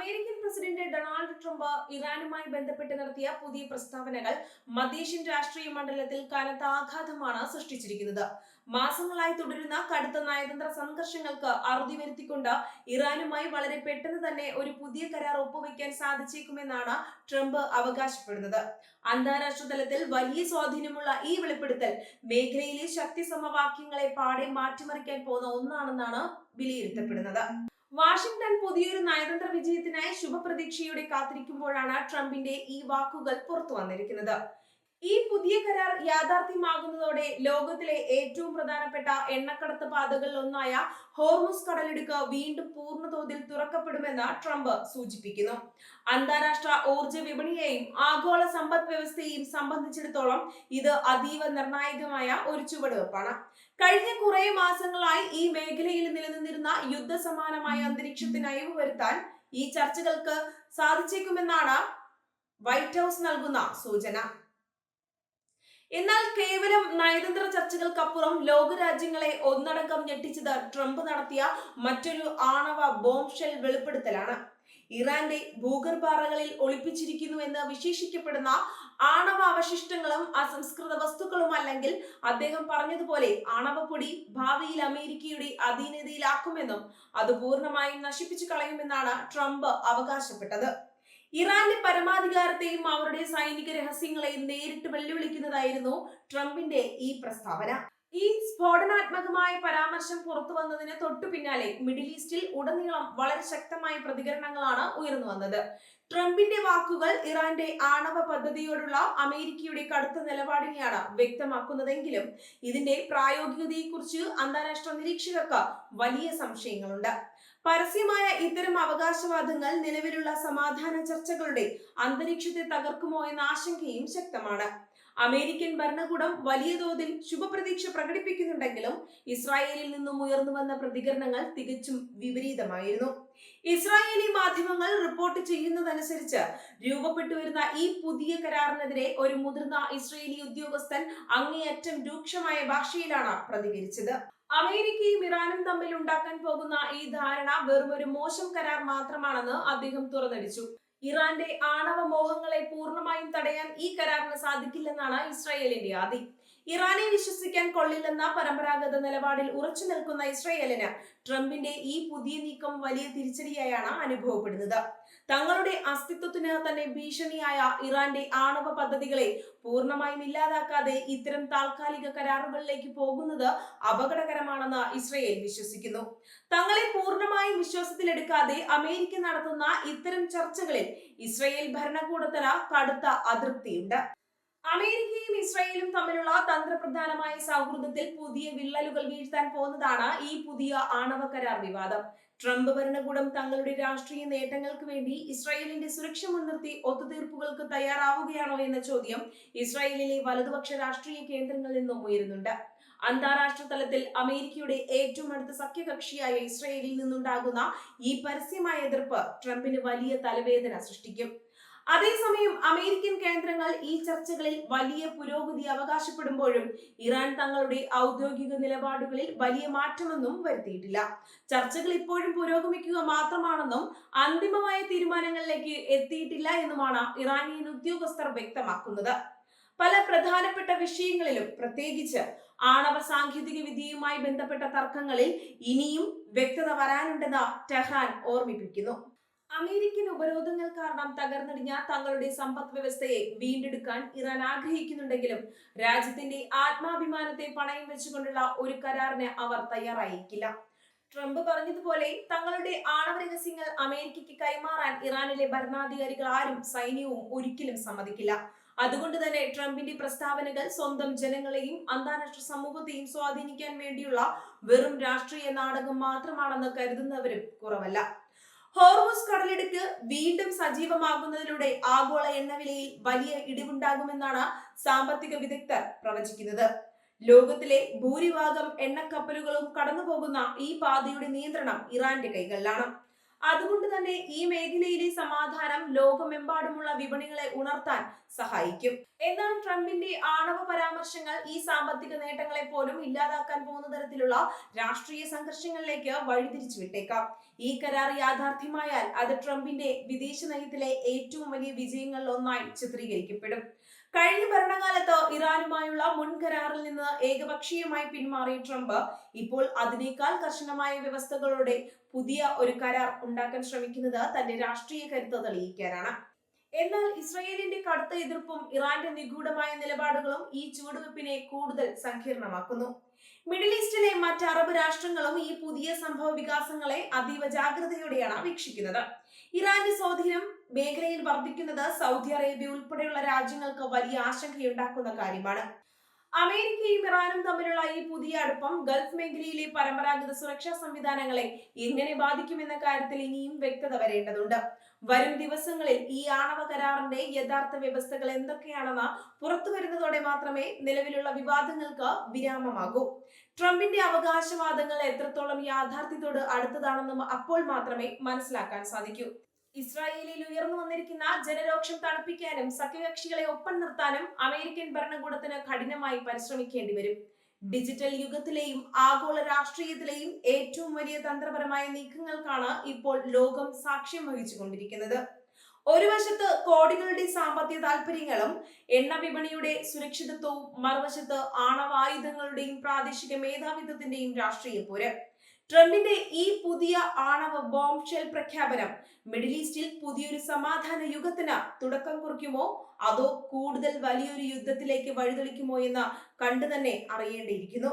American president Donald Trump ഇറാനുമായി ബന്ധപ്പെട്ട് നടത്തിയ പുതിയ പ്രസ്താവനകൾ മധ്യേഷ്യൻ രാഷ്ട്രീയ മണ്ഡലത്തിൽ കനത്ത ആഘാതമാണ് സൃഷ്ടിച്ചിരിക്കുന്നത്. മാസങ്ങളായി തുടരുന്ന കടുത്ത നയതന്ത്ര സംഘർഷങ്ങൾക്ക് അറുതി വരുത്തിക്കൊണ്ട് ഇറാനുമായി വളരെ പെട്ടെന്ന് തന്നെ ഒരു പുതിയ കരാർ ഒപ്പുവെക്കാൻ സാധിച്ചേക്കുമെന്നാണ് ട്രംപ് അവകാശപ്പെടുന്നത്. അന്താരാഷ്ട്ര തലത്തിൽ വലിയ സ്വാധീനമുള്ള ഈ വെളിപ്പെടുത്തൽ മേഖലയിലെ ശക്തി സമവാക്യങ്ങളെ പാടെ മാറ്റിമറിക്കാൻ പോകുന്ന ഒന്നാണെന്നാണ് വിലയിരുത്തപ്പെടുന്നത്. വാഷിംഗ്ടൺ പുതിയൊരു നയതന്ത്ര വിജയത്തിനായി ശുഭപ്രതീക്ഷയോടെ കാത്തിരിക്കുമ്പോഴാണ് ട്രംപിന്റെ ഈ വാക്കുകൾ പുറത്തു വന്നിരിക്കുന്നത്. ഈ പുതിയ കരാർ യാഥാർത്ഥ്യമാകുന്നതോടെ ലോകത്തിലെ ഏറ്റവും പ്രധാനപ്പെട്ട എണ്ണക്കടത്ത് പാതകളിൽ ഒന്നായ ഹോർമുസ് കടലിടുക്ക് വീണ്ടും പൂർണ്ണതോതിൽ തുറക്കപ്പെടുമെന്ന് ട്രംപ് സൂചിപ്പിക്കുന്നു. അന്താരാഷ്ട്ര ഊർജ വിപണിയെയും ആഗോള സമ്പദ് വ്യവസ്ഥയെയും സംബന്ധിച്ചിടത്തോളം ഇത് അതീവ നിർണായകമായ ഒരു ചുവടുവെപ്പാണ്. കഴിഞ്ഞ കുറെ മാസങ്ങളായി ഈ മേഖലയിൽ നിലനിന്നിരുന്ന യുദ്ധസമാനമായ അന്തരീക്ഷത്തിന് അയവ് വരുത്താൻ ഈ ചർച്ചകൾക്ക് സാധിച്ചേക്കുമെന്നാണ് വൈറ്റ് ഹൗസ് നൽകുന്ന സൂചന. എന്നാൽ കേവലം നയതന്ത്ര ചർച്ചകൾക്കപ്പുറം ലോകരാജ്യങ്ങളെ ഒന്നടങ്കം ഞെട്ടിച്ചത് ട്രംപ് നടത്തിയ മറ്റൊരു ആണവ ബോംബ് ഷെൽ വെളിപ്പെടുത്തലാണ്. ഇറാന്റെ ഭൂഗർഭാറകളിൽ ഒളിപ്പിച്ചിരിക്കുന്നു എന്ന് വിശേഷിക്കപ്പെടുന്ന ആണവ അവശിഷ്ടങ്ങളും അസംസ്കൃത വസ്തുക്കളും അല്ലെങ്കിൽ അദ്ദേഹം പറഞ്ഞതുപോലെ ആണവപ്പൊടി ഭാവിയിൽ അമേരിക്കയുടെ അധീനതയിലാക്കുമെന്നും അത് പൂർണ്ണമായും നശിപ്പിച്ചു കളയുമെന്നാണ് ട്രംപ് അവകാശപ്പെട്ടത്. ഇറാന്റെ പരമാധികാരത്തെയും അവരുടെ സൈനിക രഹസ്യങ്ങളെയും നേരിട്ട് വെല്ലുവിളിക്കുന്നതായിരുന്നു ട്രംപിന്റെ ഈ പ്രസ്താവന. ഈ സ്ഫോടനാത്മകമായ പരാമർശം പുറത്തു വന്നതിന് തൊട്ടു പിന്നാലെ മിഡിൽ ഈസ്റ്റിൽ ഉടനീളം വളരെ ശക്തമായ പ്രതികരണങ്ങളാണ് ഉയർന്നു വന്നത്. ട്രംപിന്റെ വാക്കുകൾ ഇറാന്റെ ആണവ പദ്ധതിയോടുള്ള അമേരിക്കയുടെ കടുത്ത നിലപാടിനെയാണ് വ്യക്തമാക്കുന്നതെങ്കിലും ഇതിന്റെ പ്രായോഗികതയെക്കുറിച്ച് അന്താരാഷ്ട്ര നിരീക്ഷകർക്ക് വലിയ സംശയങ്ങളുണ്ട്. പരസ്യമായ ഇത്തരം അവകാശവാദങ്ങൾ നിലവിലുള്ള സമാധാന ചർച്ചകളുടെ അന്തരീക്ഷത്തെ തകർക്കുമോ എന്ന ആശങ്കയും ശക്തമാണ്. അമേരിക്കൻ ഭരണകൂടം വലിയ തോതിൽ ശുഭപ്രതീക്ഷ പ്രകടിപ്പിക്കുന്നുണ്ടെങ്കിലും ഇസ്രായേലിൽ നിന്നും ഉയർന്നു വന്ന പ്രതികരണങ്ങൾ തികച്ചും വിപരീതമായിരുന്നു. ഇസ്രായേലി മാധ്യമങ്ങൾ റിപ്പോർട്ട് ചെയ്യുന്നതനുസരിച്ച് രൂപപ്പെട്ടു വരുന്ന ഈ പുതിയ കരാറിനെതിരെ ഒരു മുതിർന്ന ഇസ്രായേലി ഉദ്യോഗസ്ഥൻ അങ്ങേയറ്റം രൂക്ഷമായ ഭാഷയിലാണ് പ്രതികരിച്ചത്. അമേരിക്കയും ഇറാനും തമ്മിൽ ഉണ്ടാക്കാൻ പോകുന്ന ഈ ധാരണ വെറുമൊരു മോശം കരാർ മാത്രമാണെന്ന് അദ്ദേഹം തുറന്നടിച്ചു. ഇറാന്റെ ആണവ മോഹങ്ങളെ പൂർണ്ണമായും തടയാൻ ഈ കരാറിന് സാധിക്കില്ലെന്നാണ് ഇസ്രായേലിന്റെ ആദി. ഇറാനെ വിശ്വസിക്കാൻ കൊള്ളില്ലെന്ന പരമ്പരാഗത നിലപാടിൽ ഉറച്ചു നിൽക്കുന്ന ഇസ്രായേലിന് ട്രംപിന്റെ ഈ പുതിയ നീക്കം വലിയ തിരിച്ചടിയായാണ് അനുഭവപ്പെടുന്നത്. തങ്ങളുടെ അസ്തിത്വത്തിന് തന്നെ ഭീഷണിയായ ഇറാന്റെ ആണവ പദ്ധതികളെ പൂർണ്ണമായും ഇല്ലാതാക്കാതെ ഇത്തരം താൽക്കാലിക കരാറുകളിലേക്ക് പോകുന്നത് അപകടകരമാണെന്ന് ഇസ്രായേൽ വിശ്വസിക്കുന്നു. തങ്ങളെ പൂർണ്ണമായും വിശ്വാസത്തിലെടുക്കാതെ അമേരിക്ക നടത്തുന്ന ഇത്തരം ചർച്ചകളിൽ ഇസ്രായേൽ ഭരണകൂടത്തിന് കടുത്ത അതൃപ്തിയുണ്ട്. അമേരിക്കയും ഇസ്രായേലും തമ്മിലുള്ള തന്ത്രപ്രധാനമായ സൗഹൃദത്തിൽ പുതിയ വിള്ളലുകൾ വീഴ്ത്താൻ പോകുന്നതാണ് ഈ പുതിയ ആണവ കരാർ വിവാദം. ട്രംപ് ഭരണകൂടം തങ്ങളുടെ രാഷ്ട്രീയ നേട്ടങ്ങൾക്ക് വേണ്ടി ഇസ്രായേലിന്റെ സുരക്ഷ മുൻനിർത്തി ഒത്തുതീർപ്പുകൾക്ക് തയ്യാറാവുകയാണോ എന്ന ചോദ്യം ഇസ്രായേലിലെ വലതുപക്ഷ രാഷ്ട്രീയ കേന്ദ്രങ്ങളിൽ നിന്നും ഉയരുന്നുണ്ട്. അന്താരാഷ്ട്ര തലത്തിൽ അമേരിക്കയുടെ ഏറ്റവും അടുത്ത സഖ്യകക്ഷിയായ ഇസ്രായേലിൽ നിന്നുണ്ടാകുന്ന ഈ പരസ്യമായ എതിർപ്പ് ട്രംപിന് വലിയ തലവേദന സൃഷ്ടിക്കും. അതേസമയം അമേരിക്കൻ കേന്ദ്രങ്ങൾ ഈ ചർച്ചകളിൽ വലിയ പുരോഗതി അവകാശപ്പെടുമ്പോഴും ഇറാൻ തങ്ങളുടെ ഔദ്യോഗിക നിലപാടുകളിൽ വലിയ മാറ്റമൊന്നും വരുത്തിയിട്ടില്ല. ചർച്ചകൾ ഇപ്പോഴും പുരോഗമിക്കുക മാത്രമാണെന്നും അന്തിമമായ തീരുമാനങ്ങളിലേക്ക് എത്തിയിട്ടില്ല എന്നുമാണ് ഇറാനിയൻ ഉദ്യോഗസ്ഥർ വ്യക്തമാക്കുന്നത്. പല പ്രധാനപ്പെട്ട വിഷയങ്ങളിലും പ്രത്യേകിച്ച് ആണവ സാങ്കേതിക വിദ്യയുമായി ബന്ധപ്പെട്ട തർക്കങ്ങളിൽ ഇനിയും വ്യക്തത വരാനുണ്ടെന്ന് ടെഹ്റാൻ ഓർമ്മിപ്പിക്കുന്നു. അമേരിക്കൻ ഉപരോധങ്ങൾ കാരണം തകർന്നടിഞ്ഞ തങ്ങളുടെ സമ്പദ് വ്യവസ്ഥയെ വീണ്ടെടുക്കാൻ ഇറാൻ ആഗ്രഹിക്കുന്നുണ്ടെങ്കിലും രാജ്യത്തിന്റെ ആത്മാഭിമാനത്തെ പണയം വെച്ചുകൊണ്ടുള്ള ഒരു കരാറിന് അവർ തയ്യാറായിരിക്കില്ല. ട്രംപ് പറഞ്ഞതുപോലെ തങ്ങളുടെ ആണവ രഹസ്യങ്ങൾ അമേരിക്കയ്ക്ക് കൈമാറാൻ ഇറാനിലെ ഭരണാധികാരികൾ ആരും സൈന്യവും ഒരിക്കലും സമ്മതിക്കില്ല. അതുകൊണ്ട് തന്നെ ട്രംപിന്റെ പ്രസ്താവനകൾ സ്വന്തം ജനങ്ങളെയും അന്താരാഷ്ട്ര സമൂഹത്തെയും സ്വാധീനിക്കാൻ വേണ്ടിയുള്ള വെറും രാഷ്ട്രീയ നാടകം മാത്രമാണെന്ന് കരുതുന്നവരും കുറവല്ല. ഹോർമുസ് കടലിടുക്ക് വീണ്ടും സജീവമാകുന്നതിലൂടെ ആഗോള എണ്ണവിലയിൽ വലിയ ഇടിവുണ്ടാകുമെന്നാണ് സാമ്പത്തിക വിദഗ്ധർ പ്രവചിക്കുന്നത്. ലോകത്തിലെ ഭൂരിഭാഗം എണ്ണക്കപ്പലുകളും കടന്നുപോകുന്ന ഈ പാതയുടെ നിയന്ത്രണം ഇറാന്റെ കൈകളിലാണ്. അതുകൊണ്ട് തന്നെ ഈ മേഖലയിലെ സമാധാനം ലോകമെമ്പാടുമുള്ള വിപണികളെ ഉണർത്താൻ സഹായിക്കും. എന്നാൽ ട്രംപിന്റെ ആണവ പരാമർശങ്ങൾ ഈ സാമ്പത്തിക നേട്ടങ്ങളെ പോലും ഇല്ലാതാക്കാൻ പോകുന്ന തരത്തിലുള്ള രാഷ്ട്രീയ സംഘർഷങ്ങളിലേക്ക് വഴിതിരിച്ചു വിട്ടേക്കാം. ഈ കരാർ യാഥാർത്ഥ്യമായാൽ അത് ട്രംപിന്റെ വിദേശ നയത്തിലെ ഏറ്റവും വലിയ വിജയങ്ങളിൽ ഒന്നായി ചിത്രീകരിക്കപ്പെടും. കഴിഞ്ഞ ഭരണകാലത്ത് ഇറാനുമായുള്ള മുൻ കരാറിൽ നിന്ന് ഏകപക്ഷീയമായി പിന്മാറിയ ട്രംപ് ഇപ്പോൾ അതിനേക്കാൾ കർശനമായ വ്യവസ്ഥകളോടെ പുതിയ ഒരു കരാർ ഉണ്ടാക്കാൻ ശ്രമിക്കുന്നത് തന്റെ രാഷ്ട്രീയ കരുത്ത് തെളിയിക്കാനാണ്. എന്നാൽ ഇസ്രയേലിന്റെ കടുത്ത എതിർപ്പും ഇറാന്റെ നിഗൂഢമായ നിലപാടുകളും ഈ ചുവടുവെപ്പിനെ കൂടുതൽ സങ്കീർണമാക്കുന്നു. മിഡിൽ ഈസ്റ്റിലെ മറ്റ് അറബ് രാഷ്ട്രങ്ങളും ഈ പുതിയ സംഭവ വികാസങ്ങളെ അതീവ ജാഗ്രതയോടെയാണ് വീക്ഷിക്കുന്നത്. ഇറാന്റെ സ്വാധീനം മേഖലയിൽ വർദ്ധിക്കുന്നത് സൗദി അറേബ്യ ഉൾപ്പെടെയുള്ള രാജ്യങ്ങൾക്ക് വലിയ ആശങ്കയുണ്ടാക്കുന്ന കാര്യമാണ്. അമേരിക്കയും ഇറാനും തമ്മിലുള്ള ഈ പുതിയ അടുപ്പം ഗൾഫ് മേഖലയിലെ പരമ്പരാഗത സുരക്ഷാ സംവിധാനങ്ങളെ എങ്ങനെ ബാധിക്കുമെന്ന കാര്യത്തിൽ ഇനിയും വ്യക്തത വരേണ്ടതുണ്ട്. വരും ദിവസങ്ങളിൽ ഈ ആണവ കരാറിന്റെ യഥാർത്ഥ വ്യവസ്ഥകൾ എന്തൊക്കെയാണെന്ന് പുറത്തു വരുന്നതോടെ മാത്രമേ നിലവിലുള്ള വിവാദങ്ങൾക്ക് വിരാമമാകൂ. ട്രംപിന്റെ അവകാശവാദങ്ങൾ എത്രത്തോളം യാഥാർത്ഥ്യത്തോട് അടുത്തതാണെന്നും അപ്പോൾ മാത്രമേ മനസ്സിലാക്കാൻ സാധിക്കൂ. ഇസ്രായേലിൽ ഉയർന്നു വന്നിരിക്കുന്ന ജനരോക്ഷം തണുപ്പിക്കാനും സഖ്യകക്ഷികളെ ഒപ്പം നിർത്താനും അമേരിക്കൻ ഭരണകൂടത്തിന് കഠിനമായി പരിശ്രമിക്കേണ്ടി വരും. ഡിജിറ്റൽ യുഗത്തിലെയും ആഗോള രാഷ്ട്രീയത്തിലെയും ഏറ്റവും വലിയ തന്ത്രപരമായ നീക്കങ്ങൾക്കാണ് ഇപ്പോൾ ലോകം സാക്ഷ്യം വഹിച്ചുകൊണ്ടിരിക്കുന്നത്. ഒരു വശത്ത് കോടികളുടെ സാമ്പത്തിക താല്പര്യങ്ങളും എണ്ണ വിപണിയുടെ സുരക്ഷിതത്വവും, മറുവശത്ത് ആണവായുധങ്ങളുടെയും പ്രാദേശിക മേധാവിത്വത്തിന്റെയും രാഷ്ട്രീയ പോര്. ട്രംപിന്റെ ഈ പുതിയ ആണവ ബോംബ് ഷെൽ പ്രഖ്യാപനം മിഡിൽ ഈസ്റ്റിൽ പുതിയൊരു സമാധാന യുഗത്തിന് തുടക്കം കുറിക്കുമോ അതോ കൂടുതൽ വലിയൊരു യുദ്ധത്തിലേക്ക് വഴിതെളിക്കുമോ എന്ന് കണ്ടു തന്നെ അറിയേണ്ടിയിരിക്കുന്നു.